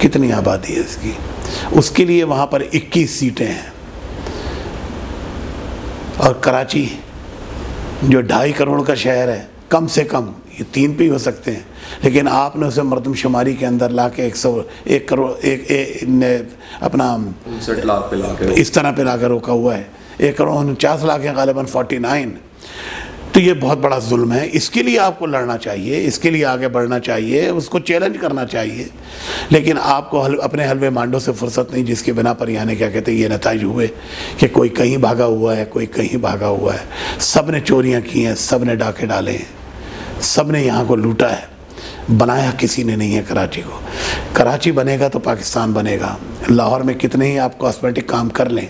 کتنی آبادی ہے اس کی؟ اس کے لیے وہاں پر 21 سیٹیں ہیں، اور کراچی جو 2.5 کروڑ کا شہر ہے، کم سے کم یہ 3 پہ ہی ہو سکتے ہیں، لیکن آپ نے اسے مردم شماری کے اندر لا کے 101 کروڑ اپنا 59 لاکھ پہ لا کے اس طرح پہ لا کے روکا ہوا ہے۔ 1 کروڑ 49 لاکھ ہیں غالباً 49۔ تو یہ بہت بڑا ظلم ہے، اس کے لیے آپ کو لڑنا چاہیے، اس کے لیے آگے بڑھنا چاہیے، اس کو چیلنج کرنا چاہیے، لیکن آپ کو اپنے حلوے مانڈوں سے فرصت نہیں، جس کے بنا پر یعنی کیا کہتے ہیں یہ نتائج ہوئے کہ کوئی کہیں بھاگا ہوا ہے، کوئی کہیں بھاگا ہوا ہے، سب نے چوریاں کی ہیں، سب نے ڈاکے ڈالے ہیں، سب نے یہاں کو لوٹا ہے، بنایا کسی نے نہیں ہے کراچی کو۔ کراچی بنے گا تو پاکستان بنے گا۔ لاہور میں کتنے ہی آپ کاسمیٹک کام کر لیں،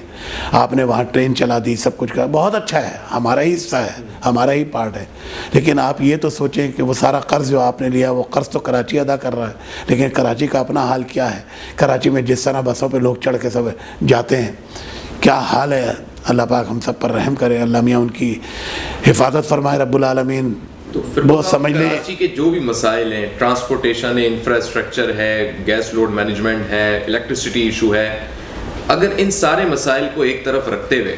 آپ نے وہاں ٹرین چلا دی، سب کچھ کر، بہت اچھا ہے، ہمارا ہی حصہ ہے، ہمارا ہی پارٹ ہے، لیکن آپ یہ تو سوچیں کہ وہ سارا قرض جو آپ نے لیا وہ قرض تو کراچی ادا کر رہا ہے، لیکن کراچی کا اپنا حال کیا ہے؟ کراچی میں جس طرح بسوں پہ لوگ چڑھ کے سب جاتے ہیں، کیا حال ہے؟ اللہ پاک ہم سب پر رحم کرے، اللہ میاں ان کی حفاظت فرمائے رب العالمین۔ تو پھر بہت سمجھ لیں کراچی کے جو بھی مسائل ہیں، ٹرانسپورٹیشن ہے، انفراسٹرکچر ہے، گیس لوڈ مینجمنٹ ہے، الیکٹریسٹی ایشو ہے، اگر ان سارے مسائل کو ایک طرف رکھتے ہوئے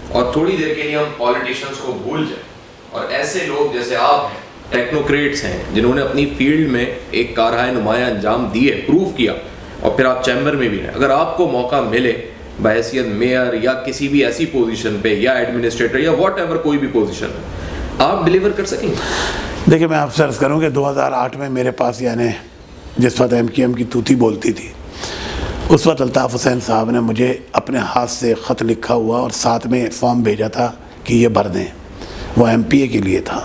اور تھوڑی دیر کے لیے ہم پالیٹیشنز کو بھول جائیں اور ایسے لوگ جیسے آپ ہیں، ٹیکنوکریٹس ہیں، جنہوں نے اپنی فیلڈ میں ایک کارہائے نمایاں انجام دیے، پروف کیا، اور پھر آپ چیمبر میں بھی ہیں، اگر آپ کو موقع ملے بحیثیت میئر یا کسی بھی ایسی پوزیشن پہ یا ایڈمنسٹریٹر یا واٹ ایور کوئی بھی پوزیشن ہے، آپ ڈیلیور کر سکیں؟ دیکھیں میں آپ سے عرض کروں کہ 2008 میں میرے پاس یعنی جس وقت MQM کی توتی بولتی تھی، اس وقت الطاف حسین صاحب نے مجھے اپنے ہاتھ سے خط لکھا ہوا اور ساتھ میں فارم بھیجا تھا کہ یہ بھر دیں، وہ MPA کے لیے تھا،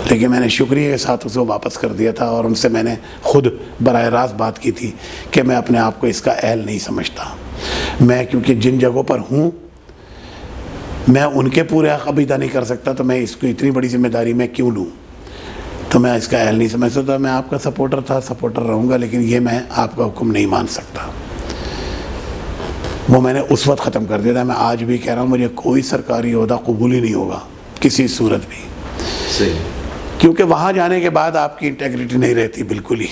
لیکن میں نے شکریہ کے ساتھ اسے واپس کر دیا تھا، اور ان سے میں نے خود براہ راست بات کی تھی کہ میں اپنے آپ کو اس کا اہل نہیں سمجھتا، میں کیونکہ جن جگہوں پر ہوں میں ان کے پورے حق ادا نہیں کر سکتا، تو میں اس کو اتنی بڑی ذمہ داری میں کیوں لوں؟ تو میں اس کا اہل نہیں سمجھ سکتا، میں آپ کا سپورٹر تھا، سپورٹر رہوں گا، لیکن یہ میں آپ کا حکم نہیں مان سکتا، وہ میں نے اس وقت ختم کر دیا تھا۔ میں آج بھی کہہ رہا ہوں مجھے کوئی سرکاری عہدہ قبول ہی نہیں ہوگا کسی صورت بھی، صحیح، کیونکہ وہاں جانے کے بعد آپ کی انٹیگریٹی نہیں رہتی بالکل ہی،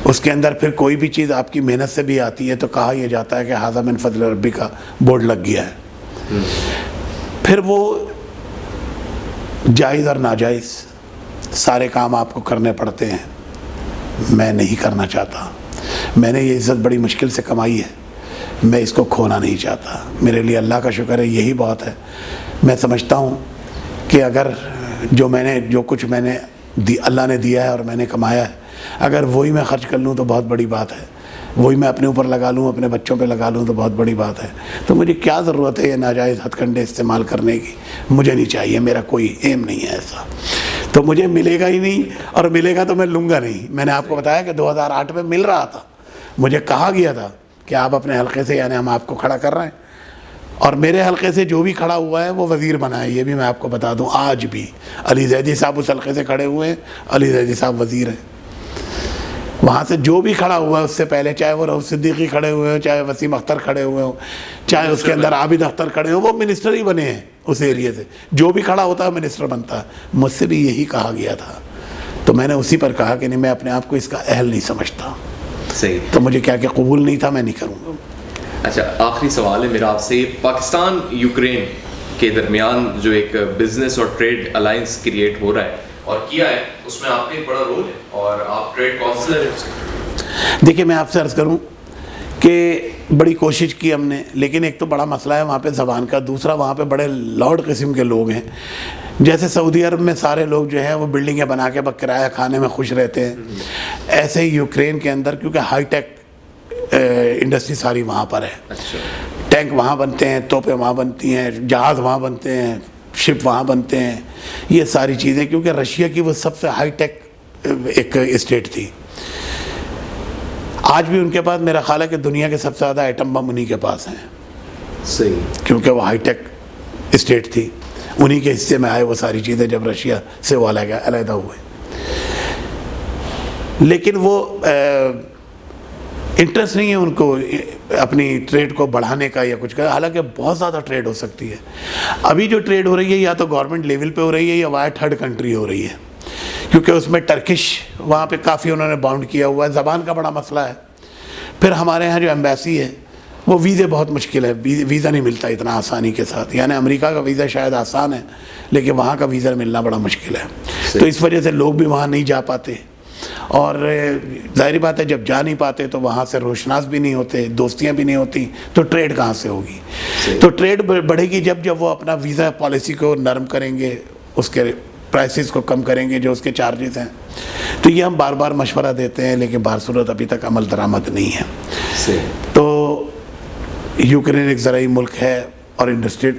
اس کے اندر پھر کوئی بھی چیز آپ کی محنت سے بھی آتی ہے تو کہا یہ جاتا ہے کہ ھذا من فضل ربی کا بورڈ لگ گیا ہے، پھر وہ جائز اور ناجائز سارے کام آپ کو کرنے پڑتے ہیں، میں نہیں کرنا چاہتا، میں نے یہ عزت بڑی مشکل سے کمائی ہے، میں اس کو کھونا نہیں چاہتا، میرے لیے اللہ کا شکر ہے یہی بہت ہے۔ میں سمجھتا ہوں کہ اگر جو کچھ میں نے اللہ نے دیا ہے اور میں نے کمایا ہے، اگر وہی میں خرچ کر لوں تو بہت بڑی بات ہے، وہی میں اپنے اوپر لگا لوں، اپنے بچوں پہ لگا لوں تو بہت بڑی بات ہے، تو مجھے کیا ضرورت ہے یہ ناجائز ہتھ کنڈے استعمال کرنے کی؟ مجھے نہیں چاہیے، میرا کوئی ایم نہیں ہے ایسا، تو مجھے ملے گا ہی نہیں، اور ملے گا تو میں لوں گا نہیں۔ میں نے آپ کو بتایا کہ 2008 میں مل رہا تھا، مجھے کہا گیا تھا کہ آپ اپنے حلقے سے یعنی ہم آپ کو کھڑا کر رہے ہیں، اور میرے حلقے سے جو بھی کھڑا ہوا ہے وہ وزیر بنا ہے، یہ بھی میں آپ کو بتا دوں، آج بھی علی زیدی صاحب اس حلقے سے کھڑے ہوئے ہیں، علی زیدی صاحب وزیر ہیں، وہاں سے جو بھی کھڑا ہوا ہے اس سے پہلے، چاہے وہ رؤف صدیقی کھڑے ہوئے ہوں، چاہے وسیم اختر کھڑے ہوئے ہوں، چاہے اس کے اندر عابد اختر کھڑے ہوں، وہ منسٹر ہی بنے ہیں اس ایریے سے، جو بھی کھڑا ہوتا ہے منسٹر بنتا ہے، مجھ سے بھی یہی کہا گیا تھا، تو میں نے اسی پر کہا کہ نہیں، میں اپنے آپ کو اس کا اہل نہیں سمجھتا، صحیح، تو مجھے کیا کہ قبول نہیں تھا، میں نہیں کروں گا۔ اچھا، آخری سوال ہے میرا آپ سے، پاکستان یوکرین کے درمیان جو ایک بزنس اور ٹریڈ الائنس کریٹ ہو رہا ہے، اور کیا ہے اس میں آپ کا ایک بڑا رول ہے اور آپ ٹریڈ کاؤنسلر ہیں. دیکھیے میں آپ سے عرض کروں کہ بڑی کوشش کی ہم نے، لیکن ایک تو بڑا مسئلہ ہے وہاں پہ زبان کا، دوسرا وہاں پہ بڑے لاؤڈ قسم کے لوگ ہیں. جیسے سعودی عرب میں سارے لوگ جو ہے وہ بلڈنگیں بنا کے کرایہ کھانے میں خوش رہتے ہیں، ایسے ہی یوکرین کے اندر کیونکہ ہائی ٹیک انڈسٹری ساری وہاں پر ہے. ٹینک وہاں بنتے ہیں، توپیں وہاں بنتی ہیں، جہاز وہاں بنتے ہیں، شپ وہاں بنتے ہیں، یہ ساری چیزیں، کیونکہ رشیا کی وہ سب سے ہائی ٹیک ایک اسٹیٹ تھی. آج بھی ان کے پاس میرا خیال ہے کہ دنیا کے سب سے زیادہ ایٹم بم انہی کے پاس ہیں. صحیح. کیونکہ وہ ہائی ٹیک اسٹیٹ تھی، انہی کے حصے میں آئے وہ ساری چیزیں جب رشیا سے وہ علیحدہ ہوئے. لیکن وہ انٹرسٹ نہیں ہے ان کو اپنی ٹریڈ کو بڑھانے کا یا کچھ کا، حالانکہ بہت زیادہ ٹریڈ ہو سکتی ہے. ابھی جو ٹریڈ ہو رہی ہے یا تو گورنمنٹ لیول پہ ہو رہی ہے یا وائر تھرڈ کنٹری ہو رہی ہے، کیونکہ اس میں ٹرکش وہاں پہ کافی انہوں نے باؤنڈ کیا ہوا ہے. زبان کا بڑا مسئلہ ہے. پھر ہمارے ہاں جو ایمبیسی ہے وہ ویزے بہت مشکل ہے، ویزا نہیں ملتا اتنا آسانی کے ساتھ. یعنی امریکہ کا ویزا شاید آسان ہے لیکن وہاں کا ویزا ملنا بڑا مشکل ہے. تو اس وجہ سے لوگ بھی وہاں نہیں جا پاتے، اور ظاہری بات ہے جب جا نہیں پاتے تو وہاں سے روشناس بھی نہیں ہوتے، دوستیاں بھی نہیں ہوتی، تو ٹریڈ کہاں سے ہوگی؟ تو ٹریڈ بڑھے گی جب وہ اپنا ویزا پالیسی کو نرم کریں گے، اس کے پرائسز کو کم کریں گے جو اس کے چارجز ہیں. تو یہ ہم بار بار مشورہ دیتے ہیں لیکن بہر صورت ابھی تک عمل درآمد نہیں ہے. تو یوکرین ایک زرعی ملک ہے اور انڈسٹری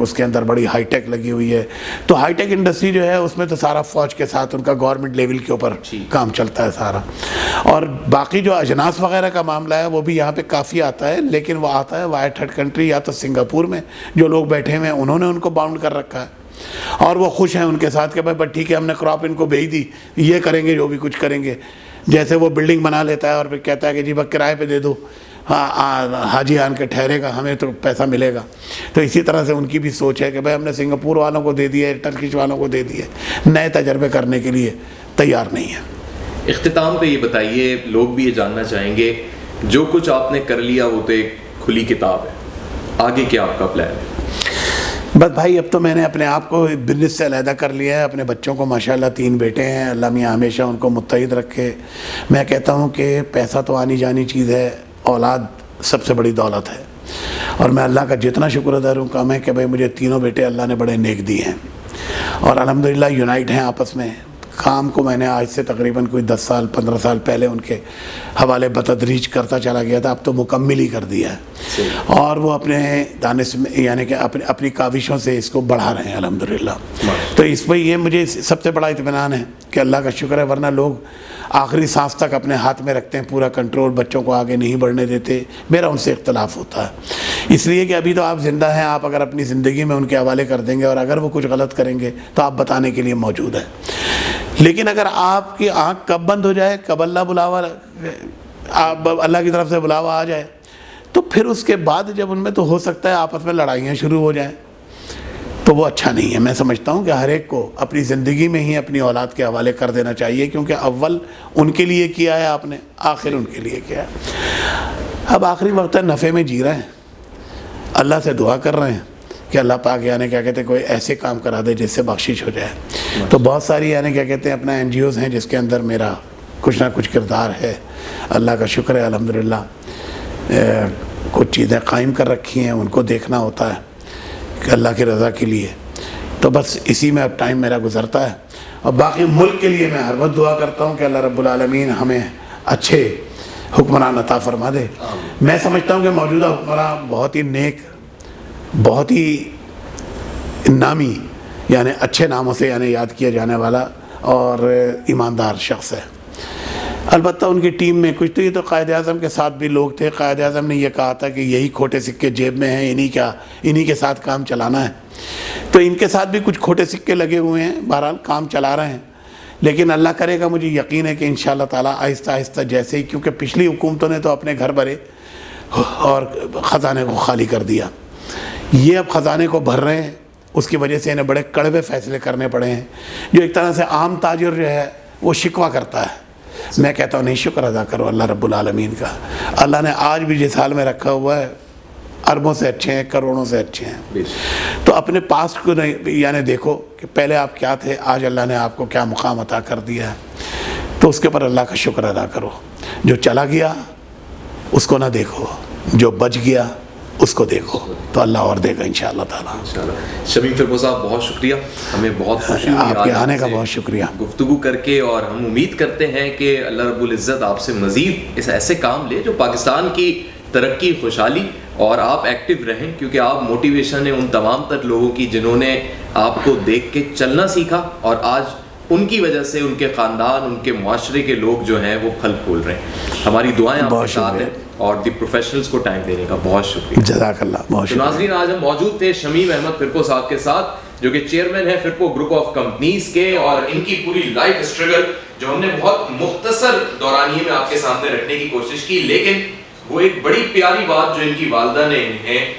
اس کے اندر بڑی ہائی ٹیک لگی ہوئی ہے. تو ہائی ٹیک انڈسٹری جو ہے اس میں تو سارا فوج کے ساتھ ان کا گورنمنٹ لیول کے اوپر کام چلتا ہے سارا. اور باقی جو اجناس وغیرہ کا معاملہ ہے وہ بھی یہاں پہ کافی آتا ہے، لیکن وہ آتا ہے وائر تھرڈ کنٹری یا تو سنگاپور میں جو لوگ بیٹھے ہوئے ہیں انہوں نے ان کو باؤنڈ کر رکھا ہے اور وہ خوش ہیں ان کے ساتھ کہ بھائی ٹھیک ہے ہم نے کراپ ان کو بھیج دی، یہ کریں گے جو بھی کچھ کریں گے. جیسے وہ بلڈنگ بنا لیتا ہے اور پھر کہتا ہے کہ جی بس کرائے پہ دے دو، حاجی آن کے ٹھہرے گا، ہمیں تو پیسہ ملے گا. تو اسی طرح سے ان کی بھی سوچ ہے کہ بھائی ہم نے سنگاپور والوں کو دے دیا ہے، ٹرکش والوں کو دے دیا ہے، نئے تجربے کرنے کے لیے تیار نہیں ہے. اختتام پہ یہ بتائیے، لوگ بھی یہ جاننا چاہیں گے جو کچھ آپ نے کر لیا وہ تو ایک کھلی کتاب ہے، آگے کیا آپ کا پلان ہے؟ بس بھائی اب تو میں نے اپنے آپ کو بزنس سے علیحدہ کر لیا ہے. اپنے بچوں کو ماشاءاللہ 3 بیٹے ہیں، اللہ میاں ہمیشہ ان کو متحد رکھے. میں کہتا ہوں کہ پیسہ تو آنی جانی چیز ہے، اولاد سب سے بڑی دولت ہے. اور میں اللہ کا جتنا شکر ادا کروں کم ہے کہ بھائی مجھے 3 بیٹے اللہ نے بڑے نیک دیے ہیں اور الحمدللہ یونائٹ ہیں آپس میں. کام کو میں نے آج سے تقریباً کوئی 10 سال 15 سال پہلے ان کے حوالے بتدریج کرتا چلا گیا تھا، اب تو مکمل ہی کر دیا ہے. اور وہ اپنے دانش میں یعنی کہ اپنی کاوشوں سے اس کو بڑھا رہے ہیں الحمدللہ. تو اس پہ یہ مجھے سب سے بڑا اطمینان ہے کہ اللہ کا شکر ہے، ورنہ لوگ آخری سانس تک اپنے ہاتھ میں رکھتے ہیں پورا کنٹرول، بچوں کو آگے نہیں بڑھنے دیتے. میرا ان سے اختلاف ہوتا ہے اس لیے کہ ابھی تو آپ زندہ ہیں، آپ اگر اپنی زندگی میں ان کے حوالے کر دیں گے اور اگر وہ کچھ غلط کریں گے تو آپ بتانے کے لیے موجود ہیں. لیکن اگر آپ کی آنکھ کب بند ہو جائے، کب اللہ کی طرف سے بلاوا آ جائے، تو پھر اس کے بعد جب ان میں تو ہو سکتا ہے آپس میں لڑائیاں شروع ہو جائیں، تو وہ اچھا نہیں ہے. میں سمجھتا ہوں کہ ہر ایک کو اپنی زندگی میں ہی اپنی اولاد کے حوالے کر دینا چاہیے، کیونکہ اول ان کے لیے کیا ہے آپ نے، آخر ان کے لیے کیا ہے. اب آخری وقت ہے، نفع میں جی رہے ہیں، اللہ سے دعا کر رہے ہیں کہ اللہ پاک یعنی کیا کہتے ہیں کوئی ایسے کام کرا دے جس سے بخشش ہو جائے. تو بہت ساری یعنی کیا کہتے ہیں اپنا NGOs ہیں جس کے اندر میرا کچھ نہ کچھ کردار ہے. اللہ کا شکر ہے الحمدللہ کچھ چیزیں قائم کر رکھی ہیں، ان کو دیکھنا ہوتا ہے کہ اللہ کی رضا کے لیے. تو بس اسی میں اب ٹائم میرا گزرتا ہے. اور باقی ملک کے لیے میں ہر وقت دعا کرتا ہوں کہ اللہ رب العالمین ہمیں اچھے حکمران عطا فرما دے. میں سمجھتا ہوں کہ موجودہ حکمران بہت ہی نیک، بہت ہی نامی یعنی اچھے ناموں سے یعنی یاد کیا جانے والا اور ایماندار شخص ہے. البتہ ان کی ٹیم میں کچھ تو یہ تو قائد اعظم کے ساتھ بھی لوگ تھے. قائد اعظم نے یہ کہا تھا کہ یہی کھوٹے سکے جیب میں ہیں، انہی کے ساتھ کام چلانا ہے. تو ان کے ساتھ بھی کچھ کھوٹے سکے لگے ہوئے ہیں، بہرحال کام چلا رہے ہیں. لیکن اللہ کرے گا، مجھے یقین ہے کہ انشاءاللہ تعالیٰ آہستہ آہستہ جیسے ہی، کیونکہ پچھلی حکومتوں نے تو اپنے گھر بھرے اور خزانے کو خالی کر دیا، یہ اب خزانے کو بھر رہے ہیں. اس کی وجہ سے انہیں بڑے کڑوے فیصلے کرنے پڑے ہیں جو ایک طرح سے عام تاجر جو ہے وہ شکوہ کرتا ہے. میں کہتا ہوں نہیں، شکر ادا کرو اللہ رب العالمین کا. اللہ نے آج بھی جس حال میں رکھا ہوا ہے اربوں سے اچھے ہیں, کروڑوں سے اچھے ہیں. بے تو اپنے پاسٹ کو نہیں یعنی دیکھو کہ پہلے آپ کیا تھے, آج اللہ نے آپ کو کیا مقام عطا کر دیا ہے, تو اس کے اوپر اللہ کا شکر ادا کرو. جو چلا گیا اس کو نہ دیکھو, جو بچ گیا اس کو دیکھو, تو اللہ اور دے گا انشاءاللہ تعالیٰ. شمیم فرپو صاحب بہت شکریہ, ہمیں بہت خوشی ہوئی آپ کے آج آنے کا سے بہت شکریہ. گفتگو کر کے, اور ہم امید کرتے ہیں کہ اللہ رب العزت آپ سے مزید اس ایسے کام لے جو پاکستان کی ترقی, خوشحالی, اور آپ ایکٹیو رہیں, کیونکہ آپ موٹیویشن ہیں ان تمام تر لوگوں کی جنہوں نے آپ کو دیکھ کے چلنا سیکھا, اور آج ان کی وجہ سے ان کے خاندان, ان کے معاشرے کے لوگ جو ہیں وہ پھل پھول رہے ہیں. ہماری دعائیں آپ کے ساتھ ہیں, اور دی پروفیشنلز کو ٹائم دینے کا بہت شکریہ. جزاک اللہ, بہت شکریہ. ناظرین, آج ہم موجود تھے شمیم احمد فرپو صاحب کے ساتھ, جو کہ چیئرمین ہیں فرپو گروپ آف کمپنیز کے, اور ان کی پوری لائف اسٹرگل جو ہم نے بہت مختصر دورانیے میں آپ کے سامنے رکھنے کی کوشش کی, لیکن وہ ایک بڑی پیاری بات جو ان کی والدہ نے انہیں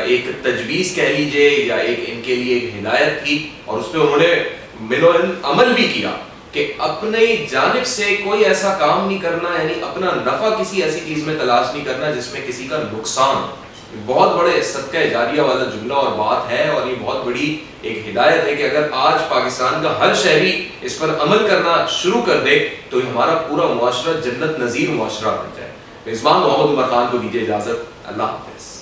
ایک تجویز کہہ لیجئے یا ایک ان کے لیے ایک ہدایت تھی, اور اس پہ انہوں نے عمل بھی کیا کہ اپنی جانب سے کوئی ایسا کام نہیں کرنا, یعنی اپنا نفع کسی ایسی چیز میں تلاش نہیں کرنا جس میں کسی کا نقصان. بہت بڑے صدقہ جاریہ والا جملہ اور بات ہے, اور یہ بہت بڑی ایک ہدایت ہے کہ اگر آج پاکستان کا ہر شہری اس پر عمل کرنا شروع کر دے تو ہمارا پورا معاشرہ جنت نظیر معاشرہ بن جائے. میزبان محمد عمر خان کو دیجیے اجازت. اللہ حافظ.